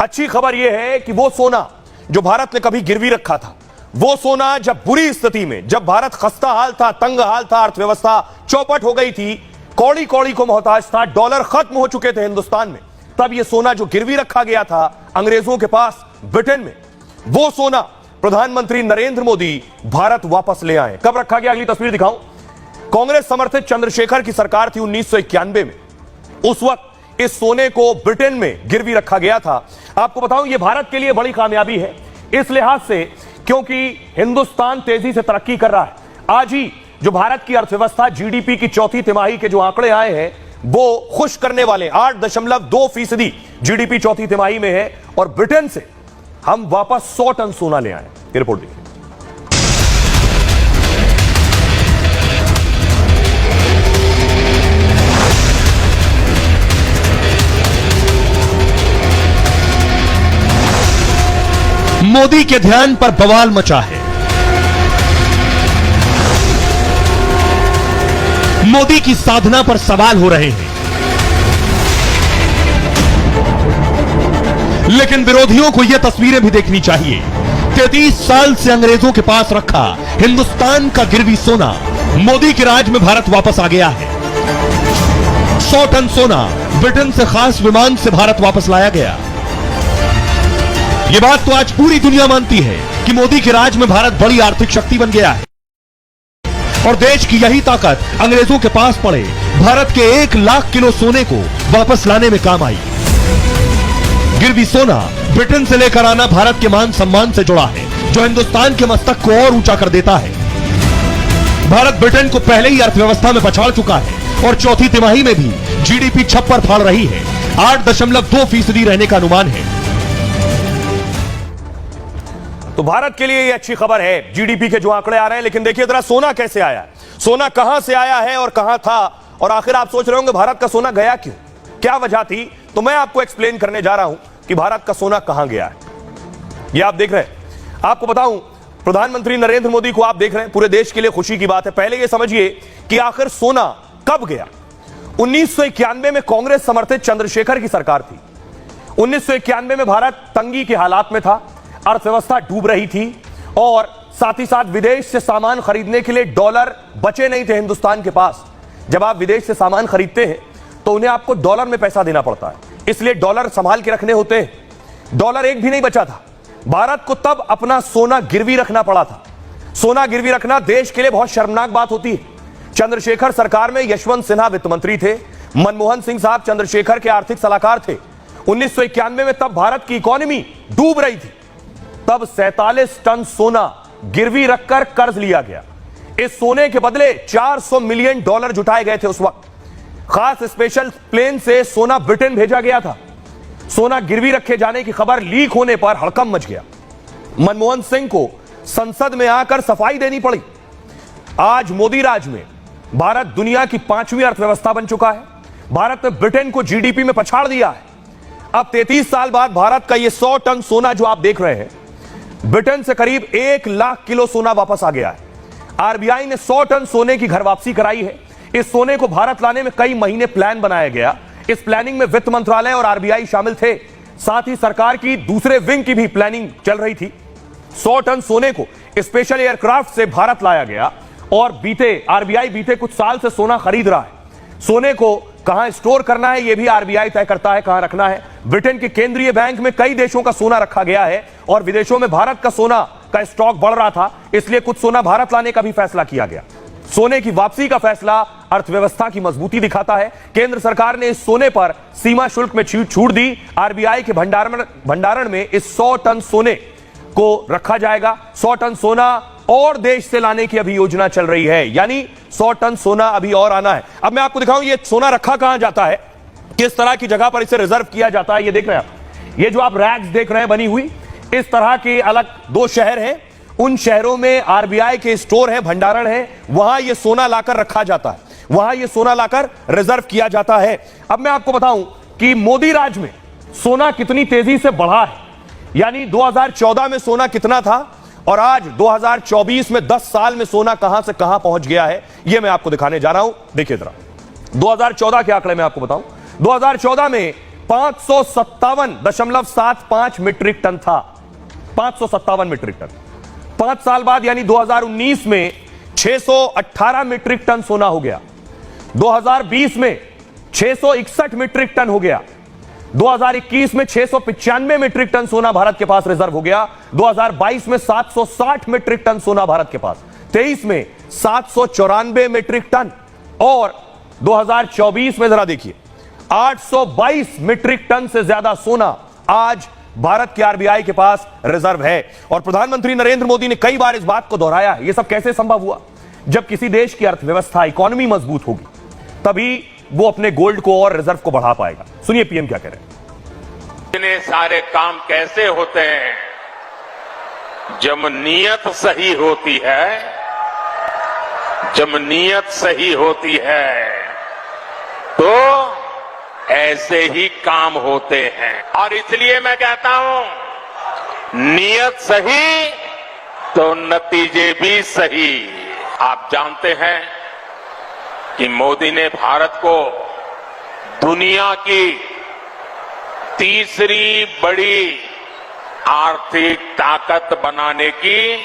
अच्छी खबर यह है कि वो सोना जो भारत ने कभी गिरवी रखा था, वो सोना जब बुरी स्थिति में, जब भारत खस्ता हाल था, तंग हाल था, अर्थव्यवस्था चौपट हो गई थी, कौड़ी कौड़ी को मोहताज था, डॉलर खत्म हो चुके थे हिंदुस्तान में, तब ये सोना जो गिरवी रखा गया था अंग्रेजों के पास ब्रिटेन में, वो सोना प्रधानमंत्री नरेंद्र मोदी भारत वापस ले आए। कब रखा गया, अगली तस्वीर दिखाऊं। कांग्रेस समर्थित चंद्रशेखर की सरकार थी 1991 में, उस वक्त इस सोने को ब्रिटेन में गिरवी रखा गया था। आपको बताऊं ये भारत के लिए बड़ी कामयाबी है इस लिहाज से क्योंकि हिंदुस्तान तेजी से तरक्की कर रहा है। आज ही जो भारत की अर्थव्यवस्था जीडीपी की चौथी तिमाही के जो आंकड़े आए हैं वो खुश करने वाले, 8.2% जीडीपी चौथी तिमाही में है और ब्रिटेन से हम वापस 100 टन सोना ले आए। ये रिपोर्ट देखिए। मोदी के ध्यान पर बवाल मचा है। मोदी की साधना पर सवाल हो रहे हैं, लेकिन विरोधियों को यह तस्वीरें भी देखनी चाहिए। 33 साल से अंग्रेजों के पास रखा हिंदुस्तान का गिरवी सोना मोदी के राज में भारत वापस आ गया है। 100 टन सोना ब्रिटेन से खास विमान से भारत वापस लाया गया। यह बात तो आज पूरी दुनिया मानती है कि मोदी के राज में भारत बड़ी आर्थिक शक्ति बन गया है और देश की यही ताकत अंग्रेजों के पास पड़े भारत के 1 लाख किलो सोने को वापस लाने में काम आई। गिरवी सोना ब्रिटेन से लेकर आना भारत के मान सम्मान से जुड़ा है, जो हिंदुस्तान के मस्तक को और ऊंचा कर देता है। भारत ब्रिटेन को पहले ही अर्थव्यवस्था में पछाड़ चुका है और चौथी तिमाही में भी जीडीपी छप्पर फाड़ रही है। 8.2% रहने का अनुमान है। तो भारत के लिए यह अच्छी खबर है, जीडीपी के जो आंकड़े आ रहे हैं। लेकिन देखिए जरा सोना कैसे आया है, सोना कहां से आया है और कहां था, और आखिर आप सोच रहे होंगे भारत का सोना गया क्यों, क्या वजह थी। तो मैं आपको एक्सप्लेन करने जा रहा हूं कि भारत का सोना कहां गया है। यह आप देख रहे हैं, आपको बताऊं प्रधानमंत्री नरेंद्र मोदी को आप देख रहे हैं, पूरे देश के लिए खुशी की बात है। पहले यह समझिए कि आखिर सोना कब गया। 1991 में कांग्रेस समर्थित चंद्रशेखर की सरकार थी। 1991 में भारत तंगी के हालात में था, अर्थव्यवस्था डूब रही थी और साथ ही साथ विदेश से सामान खरीदने के लिए डॉलर बचे नहीं थे हिंदुस्तान के पास। जब आप विदेश से सामान खरीदते हैं तो उन्हें आपको डॉलर में पैसा देना पड़ता है, इसलिए डॉलर संभाल के रखने होते हैं। डॉलर एक भी नहीं बचा था। भारत को तब अपना सोना गिरवी रखना पड़ा था। सोना गिरवी रखना देश के लिए बहुत शर्मनाक बात होती है। चंद्रशेखर सरकार में यशवंत सिन्हा वित्त मंत्री थे, मनमोहन सिंह साहब चंद्रशेखर के आर्थिक सलाहकार थे। 1991 में तब भारत की इकोनॉमी डूब रही थी, तब 47 टन सोना गिरवी रखकर कर्ज लिया गया। इस सोने के बदले 400 मिलियन डॉलर जुटाए गए थे। उस वक्त खास स्पेशल प्लेन से सोना ब्रिटेन भेजा गया था। सोना गिरवी रखे जाने की खबर लीक होने पर हड़कंप मच गया। मनमोहन सिंह को संसद में आकर सफाई देनी पड़ी। आज मोदी राज में भारत दुनिया की 5वीं अर्थव्यवस्था बन चुका है। भारत ने ब्रिटेन को जीडीपी में पछाड़ दिया है। अब 33 साल बाद भारत का यह 100 टन सोना जो आप देख रहे हैं, ब्रिटेन से करीब 1 लाख किलो सोना वापस आ गया है। आरबीआई ने 100 टन सोने की घर वापसी कराई है। इस सोने को भारत लाने में कई महीने प्लान बनाया गया। इस प्लानिंग में वित्त मंत्रालय और आरबीआई शामिल थे, साथ ही सरकार की दूसरे विंग की भी प्लानिंग चल रही थी। 100 टन सोने को स्पेशल एयरक्राफ्ट से भारत लाया गया और आरबीआई बीते कुछ साल से सोना खरीद रहा है। सोने को कहां स्टोर करना है यह भी आरबीआई तय करता है, कहां रखना है। ब्रिटेन के केंद्रीय बैंक में कई देशों का सोना रखा गया है और विदेशों में भारत का सोना का स्टॉक बढ़ रहा था, इसलिए कुछ सोना भारत लाने का भी फैसला किया गया। सोने की वापसी का फैसला अर्थव्यवस्था की मजबूती दिखाता है। केंद्र सरकार ने इस सोने पर सीमा शुल्क में छूट दी। आरबीआई के भंडारण में इस 100 टन सोने को रखा जाएगा। 100 टन सोना और देश से लाने की अभी योजना चल रही है, यानी 100 टन सोना अभी और आना है। अब मैं आपको दिखाऊं ये सोना रखा कहां जाता है, किस तरह की जगह पर इसे रिजर्व किया जाता है। ये देख रहे हैं आप, ये जो आप रैक्स देख रहे हैं बनी हुई, इस तरह के अलग 2 शहर हैं। उन शहरों में आरबीआई के स्टोर है, भंडारण है, वहां ये सोना लाकर रखा जाता है, वहां ये सोना लाकर रिजर्व किया जाता है। अब मैं आपको बताऊं कि मोदी राज में सोना कितनी तेजी से बढ़ा है, यानी 2014 में सोना कितना था और आज 2024 में 10 साल में सोना कहां से कहां पहुंच गया है, यह मैं आपको दिखाने जा रहा हूं। देखिए जरा 2014 के आंकड़े मैं आपको बताऊं। 2014 में 557.75 मीट्रिक टन था। 557 मीट्रिक टन। 5 साल बाद यानी 2019 में 618 मीट्रिक टन सोना हो गया। 2020 में 661 मीट्रिक टन हो गया। 2021 में 695 मीट्रिक टन सोना भारत के पास रिजर्व हो गया। 2022 में 760 मीट्रिक टन सोना भारत के पास। 23 में 794 मीट्रिक टन और 2024 में जरा देखिए 822 मीट्रिक टन से ज्यादा सोना आज भारत के आरबीआई के पास रिजर्व है। और प्रधानमंत्री नरेंद्र मोदी ने कई बार इस बात को दोहराया है। यह सब कैसे संभव हुआ? जब किसी देश की अर्थव्यवस्था, इकोनॉमी मजबूत होगी तभी वो अपने गोल्ड को और रिजर्व को बढ़ा पाएगा। सुनिए पीएम क्या कह रहे हैं। इतने सारे काम कैसे होते हैं? जब नीयत सही होती है, जब नीयत सही होती है तो ऐसे ही काम होते हैं। और इसलिए मैं कहता हूं, नीयत सही तो नतीजे भी सही। आप जानते हैं कि मोदी ने भारत को दुनिया की तीसरी बड़ी आर्थिक ताकत बनाने की